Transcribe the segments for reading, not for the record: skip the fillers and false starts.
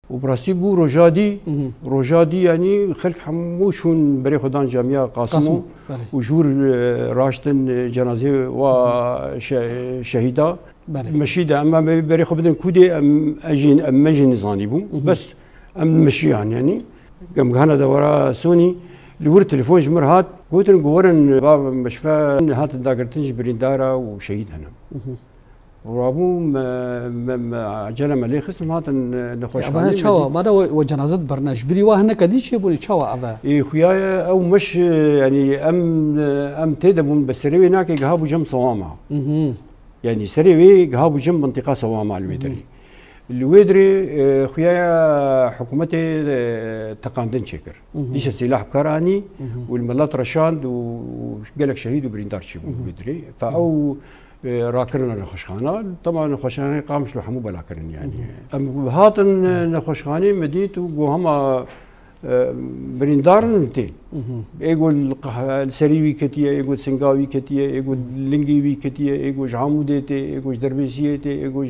وبراسي بو روجادي يعني خلق حموشون بري خدان جامعة قاسمو وجور راشتن جنازة وشهيدة مشيدة أما بري خبدن كودي أم مجين نزاني بو بس أم مشيان يعني قام كان دورا سوني لور تليفون جمر هات قلت نقورن باب مشفى هات داقرتنج بريندارا وشهيد هنا ورابو عجله ملي خصم هات نخوش ابا تشوا ماذا وجنازه برناش بري وهنا كدي شي بوني تشوا ابا اي خويا او مش يعني ام تدبون بسريوي هناك يقهبوا جنب صوامع يعني سريوي يقهبوا جنب منطقه صوامع الويدري خويا حكومتي تقاندن شكر ليش السلاح بكراني والملات رشاند وقالك شهيد وبريندار شي الويدري فاو راكرنا نخشخانه طبعا نخشخانه قامش له حمو بلاكرن يعني هاتن نخشخانه مديت وهما بريندار نتين يقول السريوي كتيه يقول سنغاوي كتيه يقول لينجيوي كتيه يقول جاموديتي يقول دربيسيتي يقول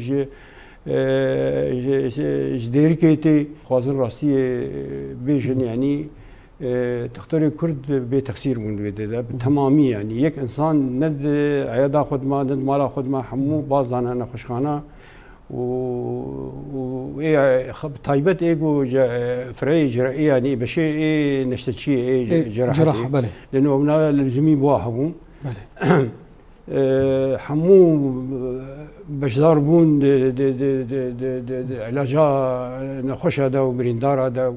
جديركيتي خوازن راستي بيجن يعني تختار كرد بتخسير من بيده بالتمامي يعني يك انسان ند عياده خدمه ند مالا خدمه حمو باز انا خوشخانه و طيبت ايجو فرعي جرائيه يعني بشيء نشتشي جراحه بله لانه هنا لازمي بواحهم بله حمو بشدار بون علاجا نخوش هذا وبريندار هذا